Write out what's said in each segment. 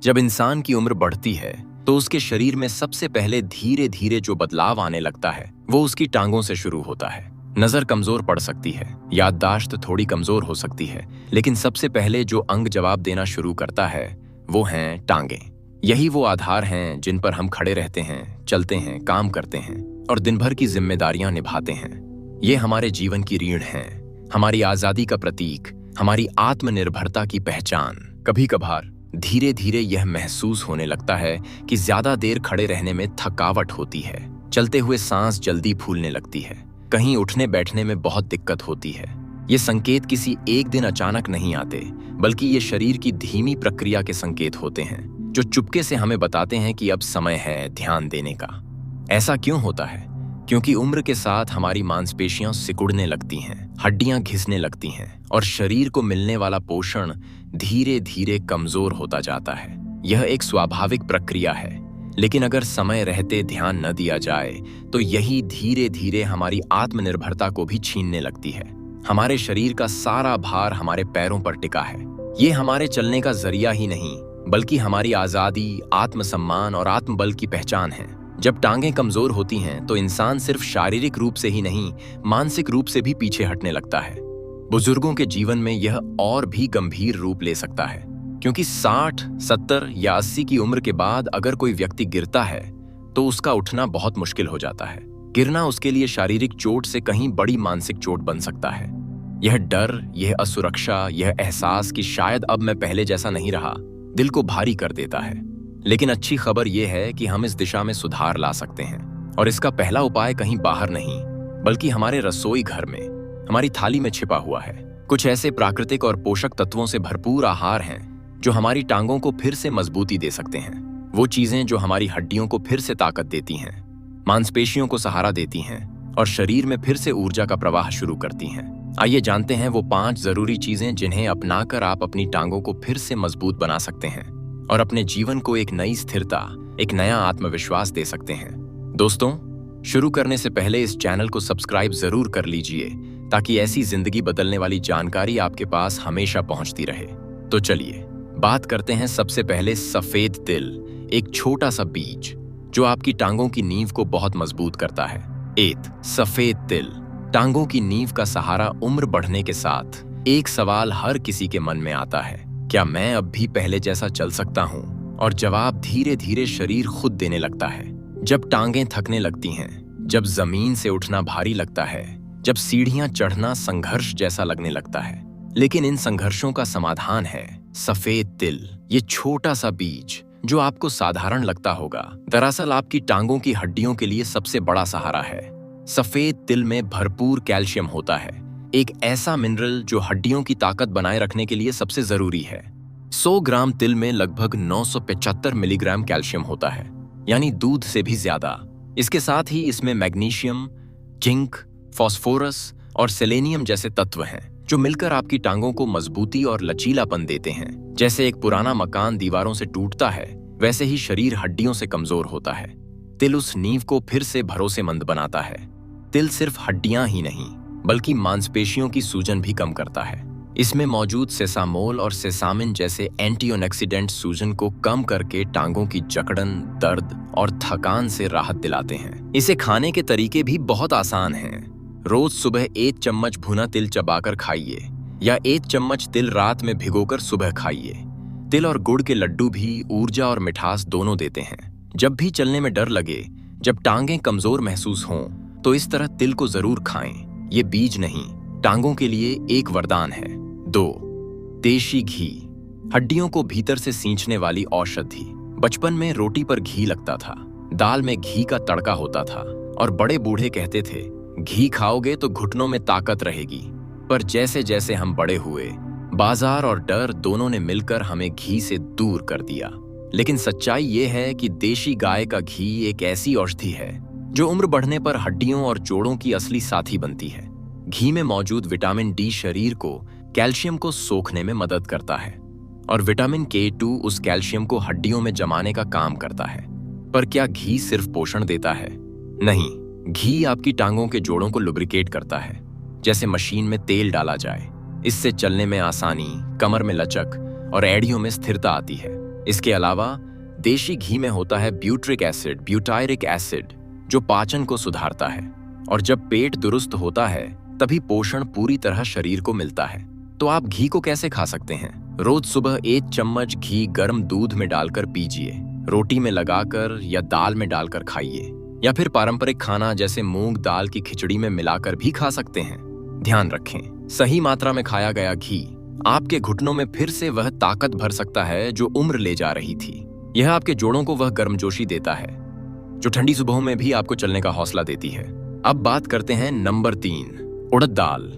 जब इंसान की उम्र बढ़ती है तो उसके शरीर में सबसे पहले धीरे धीरे जो बदलाव आने लगता है वो उसकी टांगों से शुरू होता है। नजर कमजोर पड़ सकती है, याददाश्त थोड़ी कमजोर हो सकती है, लेकिन सबसे पहले जो अंग जवाब देना शुरू करता है वो हैं टांगें। यही वो आधार हैं जिन पर हम खड़े रहते हैं, चलते हैं, काम करते हैं और दिन भर की जिम्मेदारियां निभाते हैं। ये हमारे जीवन की रीढ़ हैं, हमारी आजादी का प्रतीक, हमारी आत्मनिर्भरता की पहचान। कभी कभार धीरे धीरे यह महसूस होने लगता है कि ज्यादा देर खड़े रहने में थकावट होती है, चलते हुए सांस जल्दी फूलने लगती है, कहीं उठने बैठने में बहुत दिक्कत होती है। ये संकेत किसी एक दिन अचानक नहीं आते, बल्कि ये शरीर की धीमी प्रक्रिया के संकेत होते हैं जो चुपके से हमें बताते हैं कि अब समय है ध्यान देने का। ऐसा क्यों होता है? क्योंकि उम्र के साथ हमारी मांसपेशियां सिकुड़ने लगती हैं, हड्डियां घिसने लगती हैं और शरीर को मिलने वाला पोषण धीरे धीरे कमजोर होता जाता है। यह एक स्वाभाविक प्रक्रिया है, लेकिन अगर समय रहते ध्यान न दिया जाए तो यही धीरे धीरे हमारी आत्मनिर्भरता को भी छीनने लगती है। हमारे शरीर का सारा भार हमारे पैरों पर टिका है। ये हमारे चलने का जरिया ही नहीं, बल्कि हमारी आजादी, आत्मसम्मान और आत्मबल की पहचान है। जब टांगें कमजोर होती हैं तो इंसान सिर्फ शारीरिक रूप से ही नहीं, मानसिक रूप से भी पीछे हटने लगता है। बुजुर्गों के जीवन में यह और भी गंभीर रूप ले सकता है, क्योंकि 60, 70 या 80 की उम्र के बाद अगर कोई व्यक्ति गिरता है तो उसका उठना बहुत मुश्किल हो जाता है। गिरना उसके लिए शारीरिक चोट से कहीं बड़ी मानसिक चोट बन सकता है। यह डर, यह असुरक्षा, यह एहसास कि शायद अब मैं पहले जैसा नहीं रहा, दिल को भारी कर देता है। लेकिन अच्छी खबर यह है कि हम इस दिशा में सुधार ला सकते हैं, और इसका पहला उपाय कहीं बाहर नहीं, बल्कि हमारे रसोई घर में, हमारी थाली में छिपा हुआ है। कुछ ऐसे प्राकृतिक और पोषक तत्वों से भरपूर आहार हैं जो हमारी टांगों को फिर से मजबूती दे सकते हैं। वो चीजें जो हमारी हड्डियों को फिर से ताकत देती हैं, मांसपेशियों को सहारा देती हैं और शरीर में फिर से ऊर्जा का प्रवाह शुरू करती हैं। आइए जानते हैं वो 5 जरूरी चीजें जिन्हें अपनाकर आप अपनी टांगों को फिर से मजबूत बना सकते हैं और अपने जीवन को एक नई स्थिरता, एक नया आत्मविश्वास दे सकते हैं। दोस्तों, शुरू करने से पहले इस चैनल को सब्सक्राइब जरूर कर लीजिए ताकि ऐसी जिंदगी बदलने वाली जानकारी आपके पास हमेशा पहुंचती रहे। तो चलिए बात करते हैं सबसे पहले सफेद तिल, एक छोटा सा बीज जो आपकी टांगों की नींव को बहुत मजबूत करता है। सफेद तिल। टांगों की नींव का सहारा उम्र बढ़ने के साथ एक सवाल हर किसी के मन में आता है, क्या मैं अब भी पहले जैसा चल सकता हूं? और जवाब धीरे धीरे शरीर खुद देने लगता है। जब टांगें थकने लगती हैं, जब जमीन से उठना भारी लगता है, जब सीढ़ियां चढ़ना संघर्ष जैसा लगने लगता है। लेकिन इन संघर्षों का समाधान है सफेद तिल। ये छोटा सा बीज जो आपको साधारण लगता होगा, दरअसल आपकी टांगों की हड्डियों के लिए सबसे बड़ा सहारा है। सफेद तिल में भरपूर कैल्शियम होता है, एक ऐसा मिनरल जो हड्डियों की ताकत बनाए रखने के लिए सबसे जरूरी है। 100 ग्राम तिल में लगभग 975 मिलीग्राम कैल्शियम होता है, यानी दूध से भी ज्यादा। इसके साथ ही इसमें मैग्नीशियम, जिंक, फास्फोरस और सेलेनियम जैसे तत्व हैं जो मिलकर आपकी टांगों को मजबूती और लचीलापन देते हैं। जैसे एक पुराना मकान दीवारों से टूटता है, वैसे ही शरीर हड्डियों से कमजोर होता है। तिल उस नींव को फिर से भरोसेमंद बनाता है। तिल सिर्फ हड्डियां ही नहीं, बल्कि मांसपेशियों की सूजन भी कम करता है। इसमें मौजूद सेसामोल और सेसामिन जैसे एंटीऑक्सीडेंट सूजन को कम करके टांगों की जकड़न, दर्द और थकान से राहत दिलाते हैं। इसे खाने के तरीके भी बहुत आसान हैं। रोज सुबह 1 चम्मच भुना तिल चबाकर खाइए या 1 चम्मच तिल रात में भिगोकर सुबह खाइए। तिल और गुड़ के लड्डू भी ऊर्जा और मिठास दोनों देते हैं। जब भी चलने में डर लगे, जब टांगें कमजोर महसूस हों, तो इस तरह तिल को जरूर खाएं। ये बीज नहीं, टांगों के लिए एक वरदान है। 2. देशी घी, हड्डियों को भीतर से सींचने वाली औषधि। बचपन में रोटी पर घी लगता था, दाल में घी का तड़का होता था और बड़े बूढ़े कहते थे घी खाओगे तो घुटनों में ताकत रहेगी। पर जैसे जैसे हम बड़े हुए, बाजार और डर दोनों ने मिलकर हमें घी से दूर कर दिया। लेकिन सच्चाई ये है कि देशी गाय का घी एक ऐसी औषधि है जो उम्र बढ़ने पर हड्डियों और जोड़ों की असली साथी बनती है। घी में मौजूद विटामिन डी शरीर को कैल्शियम को सोखने में मदद करता है और विटामिन K2 उस कैल्शियम को हड्डियों में जमाने का काम करता है। पर क्या घी सिर्फ पोषण देता है? नहीं, घी आपकी टांगों के जोड़ों को लुब्रिकेट करता है, जैसे मशीन में तेल डाला जाए। इससे चलने में आसानी, कमर में लचक और एड़ियों में स्थिरता आती है। इसके अलावा देशी घी में होता है ब्यूट्रिक एसिड, ब्यूटायरिक एसिड, जो पाचन को सुधारता है। और जब पेट दुरुस्त होता है तभी पोषण पूरी तरह शरीर को मिलता है। तो आप घी को कैसे खा सकते हैं? रोज सुबह 1 चम्मच घी गर्म दूध में डालकर पीजिए, रोटी में लगाकर या दाल में डालकर खाइए, या फिर पारंपरिक खाना जैसे मूंग दाल की खिचड़ी में मिलाकर भी खा सकते हैं। ध्यान रखें, सही मात्रा में खाया गया घी आपके घुटनों में फिर से वह ताकत भर सकता है जो उम्र ले जा रही थी। यह आपके जोड़ों को वह गर्मजोशी देता है जो ठंडी सुबहों में भी आपको चलने का हौसला देती है। अब बात करते हैं नंबर 3, उड़द दाल।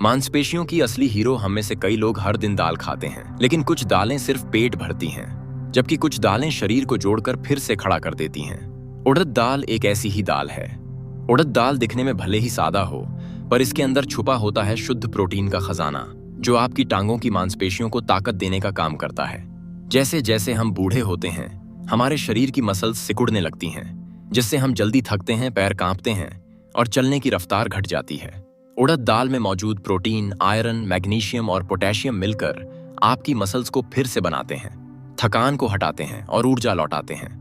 मांसपेशियों की असली हीरो हम में से कई लोग हर दिन दाल खाते हैं, लेकिन कुछ दालें सिर्फ पेट भरती हैं, जबकि कुछ दालें शरीर को जोड़कर फिर से खड़ा कर देती हैं। उड़द दाल एक ऐसी ही दाल है। उड़द दाल दिखने में भले ही सादा हो, पर इसके अंदर छुपा होता है शुद्ध प्रोटीन का खजाना, जो आपकी टांगों की मांसपेशियों को ताकत देने का काम करता है। जैसे जैसे हम बूढ़े होते हैं, हमारे शरीर की मसल्स सिकुड़ने लगती हैं, जिससे हम जल्दी थकते हैं, पैर कांपते हैं और चलने की रफ्तार घट जाती है। उड़द दाल में मौजूद प्रोटीन, आयरन, मैग्नीशियम और पोटेशियम मिलकर आपकी मसल्स को फिर से बनाते हैं, थकान को हटाते हैं और ऊर्जा लौटाते हैं।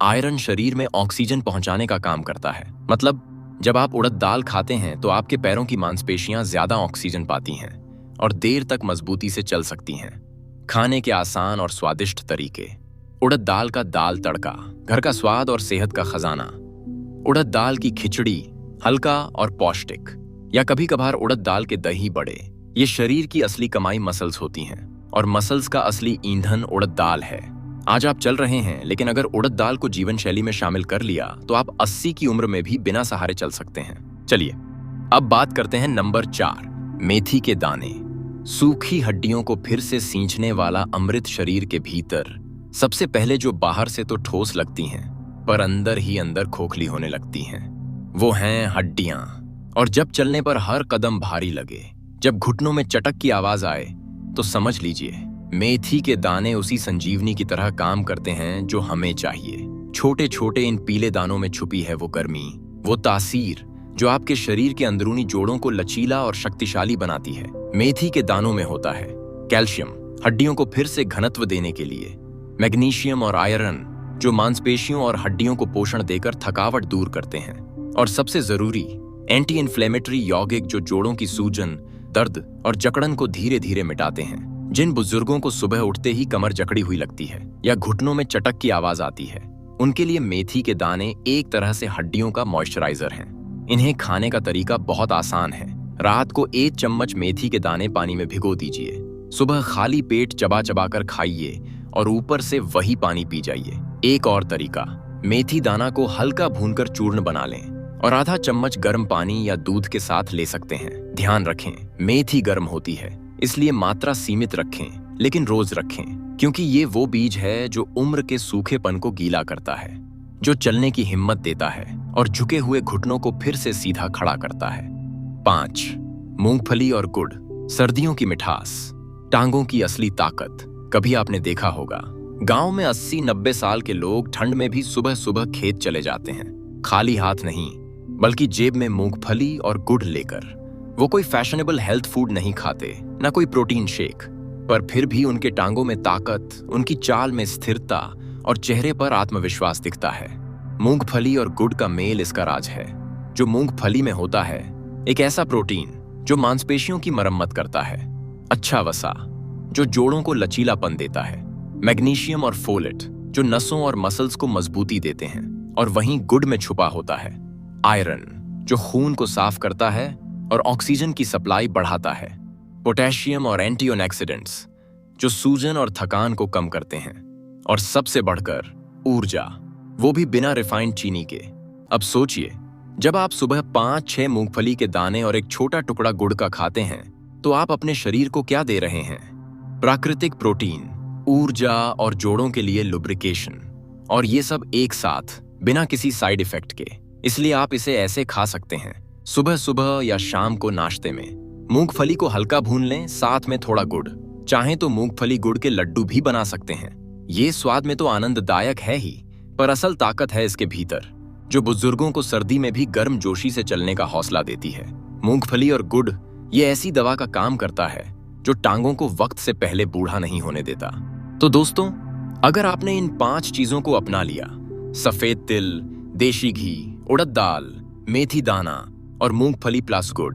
आयरन शरीर में ऑक्सीजन पहुंचाने का काम करता है। मतलब जब आप उड़द दाल खाते हैं तो आपके पैरों की मांसपेशियां ज्यादा ऑक्सीजन पाती हैं और देर तक मजबूती से चल सकती हैं। खाने के आसान और स्वादिष्ट तरीके। उड़द दाल का दाल तड़का, घर का स्वाद और सेहत का खजाना। उड़द दाल की खिचड़ी, हल्का और पौष्टिक। या कभी कभार उड़द दाल के दही बड़े। ये शरीर की असली कमाई मसल्स होती हैं, और मसल्स का असली ईंधन उड़द दाल है। आज आप चल रहे हैं, लेकिन अगर उड़द दाल को जीवन शैली में शामिल कर लिया तो आप 80 की उम्र में भी बिना सहारे चल सकते हैं। चलिए अब बात करते हैं नंबर 4, मेथी के दाने। सूखी हड्डियों को फिर से सींचने वाला अमृत शरीर के भीतर। सबसे पहले जो बाहर से तो ठोस लगती हैं, पर अंदर ही अंदर खोखली होने लगती हैं, वो हैं हड्डियां। और जब चलने पर हर कदम भारी लगे, जब घुटनों में चटक की आवाज आए, तो समझ लीजिए मेथी के दाने उसी संजीवनी की तरह काम करते हैं जो हमें चाहिए। छोटे छोटे इन पीले दानों में छुपी है वो गर्मी, वो तासीर जो आपके शरीर के अंदरूनी जोड़ों को लचीला और शक्तिशाली बनाती है। मेथी के दानों में होता है कैल्शियम, हड्डियों को फिर से घनत्व देने के लिए, मैग्नीशियम और आयरन, जो मांसपेशियों और हड्डियों को पोषण देकर थकावट दूर करते हैं, और सबसे जरूरी एंटी इन्फ्लेमेटरी यौगिक, जो जोड़ों की सूजन, दर्द और जकड़न को धीरे धीरे मिटाते हैं। जिन बुजुर्गों को सुबह उठते ही कमर जकड़ी हुई लगती है या घुटनों में चटक की आवाज आती है, उनके लिए मेथी के दाने एक तरह से हड्डियों का मॉइस्चराइजर हैं। इन्हें खाने का तरीका बहुत आसान है। रात को 1 चम्मच मेथी के दाने पानी में भिगो दीजिए, सुबह खाली पेट चबा चबा कर खाइए और ऊपर से वही पानी पी जाइए। एक और तरीका, मेथी दाना को हल्का भूनकर चूर्ण बना लें और आधा चम्मच गर्म पानी या दूध के साथ ले सकते हैं। ध्यान रखें, मेथी गर्म होती है, इसलिए मात्रा सीमित रखें, लेकिन रोज रखें, क्योंकि ये वो बीज है जो उम्र के सूखेपन को गीला करता है, जो चलने की हिम्मत देता है और झुके हुए घुटनों को फिर से सीधा खड़ा करता है। 5, मूंगफली और गुड़। सर्दियों की मिठास, टांगों की असली ताकत। कभी आपने देखा होगा, गांव में 80-90 साल के लोग ठंड में भी सुबह सुबह खेत चले जाते हैं, खाली हाथ नहीं, बल्कि जेब में मूंगफली और गुड़ लेकर। वो कोई फैशनेबल हेल्थ फूड नहीं खाते, ना कोई प्रोटीन शेक, पर फिर भी उनके टांगों में ताकत, उनकी चाल में स्थिरता और चेहरे पर आत्मविश्वास दिखता है। मूंगफली और गुड़ का मेल इसका राज है। जो मूंगफली में होता है एक ऐसा प्रोटीन जो मांसपेशियों की मरम्मत करता है, अच्छा वसा जो जोड़ों को लचीलापन देता है, मैग्नीशियम और फोलेट जो नसों और मसल्स को मजबूती देते हैं, और वहीं गुड़ में छुपा होता है आयरन जो खून को साफ करता है और ऑक्सीजन की सप्लाई बढ़ाता है, पोटेशियम और एंटीऑक्सीडेंट्स जो सूजन और थकान को कम करते हैं, और सबसे बढ़कर ऊर्जा, वो भी बिना रिफाइंड चीनी के। अब सोचिए, जब आप सुबह 5-6 मूंगफली के दाने और एक छोटा टुकड़ा गुड़ का खाते हैं, तो आप अपने शरीर को क्या दे रहे हैं? प्राकृतिक प्रोटीन, ऊर्जा और जोड़ों के लिए लुब्रिकेशन, और ये सब एक साथ बिना किसी साइड इफेक्ट के। इसलिए आप इसे ऐसे खा सकते हैं, सुबह सुबह या शाम को नाश्ते में। मूंगफली को हल्का भून लें, साथ में थोड़ा गुड़, चाहें तो मूंगफली गुड़ के लड्डू भी बना सकते हैं। ये स्वाद में तो आनंददायक है ही, पर असल ताकत है इसके भीतर, जो बुजुर्गों को सर्दी में भी गर्म जोशी से चलने का हौसला देती है। मूंगफली और गुड़ ये ऐसी दवा का काम करता है जो टांगों को वक्त से पहले बूढ़ा नहीं होने देता। तो दोस्तों, अगर आपने इन 5 चीजों को अपना लिया, सफेद तिल, देशी घी, उड़द दाल, मेथी दाना और मूंगफली प्लस गुड़,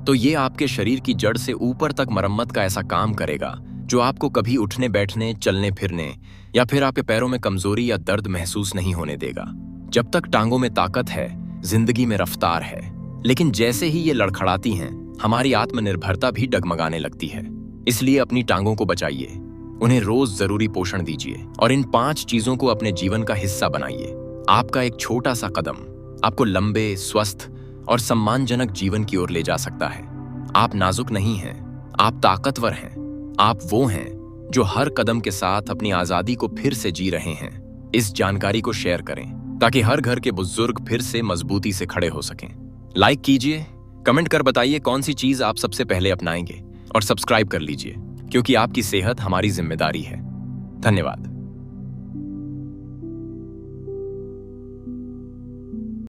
तो ये आपके शरीर की जड़ से ऊपर तक मरम्मत का ऐसा काम करेगा जो आपको कभी उठने बैठने, चलने फिरने या फिर आपके पैरों में कमजोरी या दर्द महसूस नहीं होने देगा। जब तक टांगों में ताकत है, जिंदगी में रफ्तार है। लेकिन जैसे ही ये लड़खड़ाती हैं, हमारी आत्मनिर्भरता भी डगमगाने लगती है। इसलिए अपनी टांगों को बचाइए, उन्हें रोज जरूरी पोषण दीजिए और इन 5 चीजों को अपने जीवन का हिस्सा बनाइए। आपका एक छोटा सा कदम आपको लंबे, स्वस्थ और सम्मानजनक जीवन की ओर ले जा सकता है। आप नाजुक नहीं हैं, आप ताकतवर हैं। आप वो हैं जो हर कदम के साथ अपनी आजादी को फिर से जी रहे हैं। इस जानकारी को शेयर करें ताकि हर घर के बुजुर्ग फिर से मजबूती से खड़े हो सकें। लाइक कीजिए, कमेंट कर बताइए कौन सी चीज आप सबसे पहले अपनाएंगे और सब्सक्राइब कर लीजिए, क्योंकि आपकी सेहत हमारी जिम्मेदारी है। धन्यवाद।